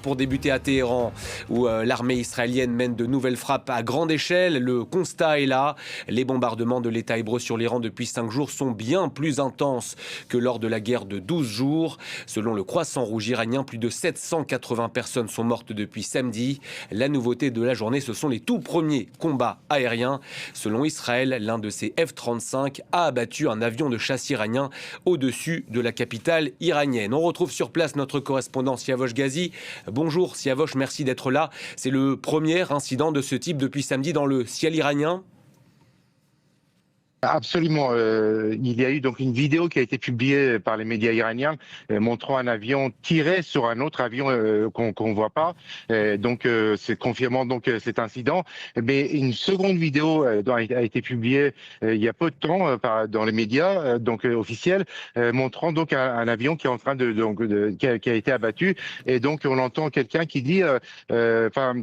Pour débuter à Téhéran, où l'armée israélienne mène de nouvelles frappes à grande échelle. Le constat est là. Les bombardements de l'État hébreu sur l'Iran depuis 5 jours sont bien plus intenses que lors de la guerre de 12 jours. Selon le Croissant Rouge iranien, plus de 780 personnes sont mortes depuis samedi. La nouveauté de la journée, ce sont les tout premiers combats aériens. Selon Israël, l'un de ses F-35 a abattu un avion de chasse iranien au-dessus de la capitale iranienne. On retrouve sur place notre correspondant Siavosh Ghazi. Bonjour Siavosh, merci d'être là. C'est le premier incident de ce type depuis samedi dans le ciel iranien. Absolument. Il y a eu donc une vidéo qui a été publiée par les médias iraniens montrant un avion tirer sur un autre avion qu'on voit pas. C'est confirmant donc cet incident. Mais une seconde vidéo a été publiée il y a peu de temps dans les médias officiels, montrant donc un avion qui est en train qui a été abattu. Et donc on entend quelqu'un qui dit,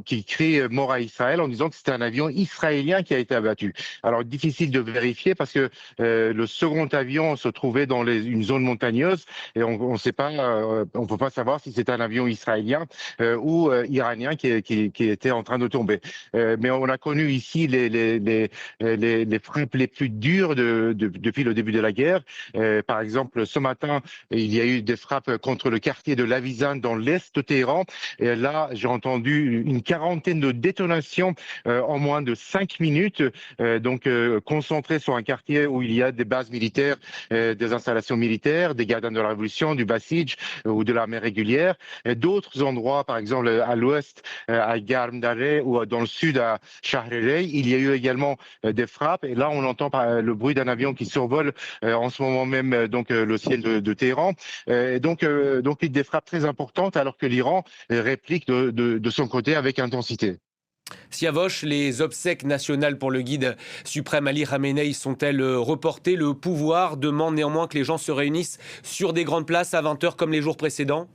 qui crie mort à Israël en disant que c'était un avion israélien qui a été abattu. Alors difficile de vérifier parce que le second avion se trouvait dans une zone montagneuse et on sait pas, on peut pas savoir si c'est un avion israélien ou iranien qui était en train de tomber. Mais on a connu ici les frappes les plus dures depuis le début de la guerre. Par exemple, ce matin, il y a eu des frappes contre le quartier de Lavizan dans l'est de Téhéran. Et là, j'ai entendu une quarantaine de détonations en moins de 5 minutes, concentrées sur un quartier où il y a des bases militaires, des installations militaires, des gardiens de la Révolution, du Basij ou de l'armée régulière. D'autres endroits, par exemple à l'ouest, à Garmdare ou dans le sud à Shahrereh, il y a eu également des frappes. Et là, on entend le bruit d'un avion qui survole en ce moment même le ciel de Téhéran. Donc des frappes très importantes alors que l'Iran réplique de son côté avec intensité. Siavosh, les obsèques nationales pour le guide suprême Ali Khamenei sont-elles reportées? Le pouvoir demande néanmoins que les gens se réunissent sur des grandes places à 20 h comme les jours précédents.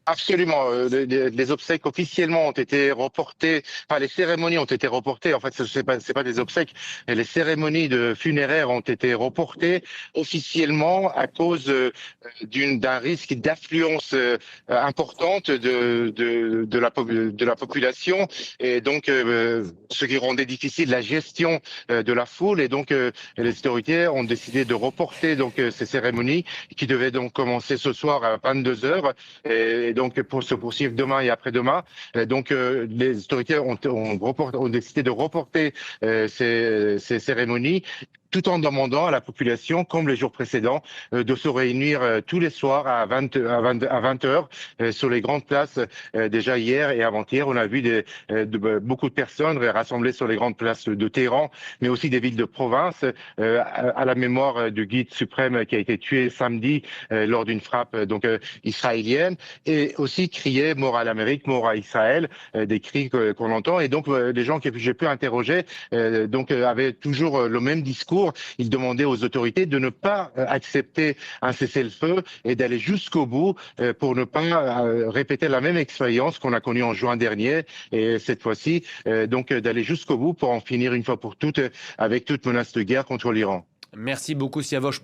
Absolument. Les obsèques officiellement ont été reportées. Enfin, les cérémonies ont été reportées. En fait, c'est pas des obsèques. Les cérémonies de funéraires ont été reportées officiellement à cause d'un risque d'affluence importante de la population et donc ce qui rendait difficile la gestion de la foule. Et donc les autorités ont décidé de reporter ces cérémonies qui devaient donc commencer ce soir à 22 heures. Et donc pour se poursuivre demain et après-demain. Les autorités ont décidé de reporter ces cérémonies, tout en demandant à la population, comme les jours précédents, de se réunir tous les soirs à 20 heures sur les grandes places. Déjà hier et avant-hier, on a vu beaucoup de personnes rassemblées sur les grandes places de Téhéran, mais aussi des villes de province, à la mémoire du guide suprême qui a été tué samedi lors d'une frappe israélienne, et aussi crier mort à l'Amérique, mort à Israël, des cris qu'on entend. Et donc les gens que j'ai pu interroger avaient toujours le même discours. Il demandait aux autorités de ne pas accepter un cessez-le-feu et d'aller jusqu'au bout pour ne pas répéter la même expérience qu'on a connue en juin dernier, et cette fois-ci d'aller jusqu'au bout pour en finir une fois pour toutes avec toute menace de guerre contre l'Iran. Merci beaucoup Siavosh.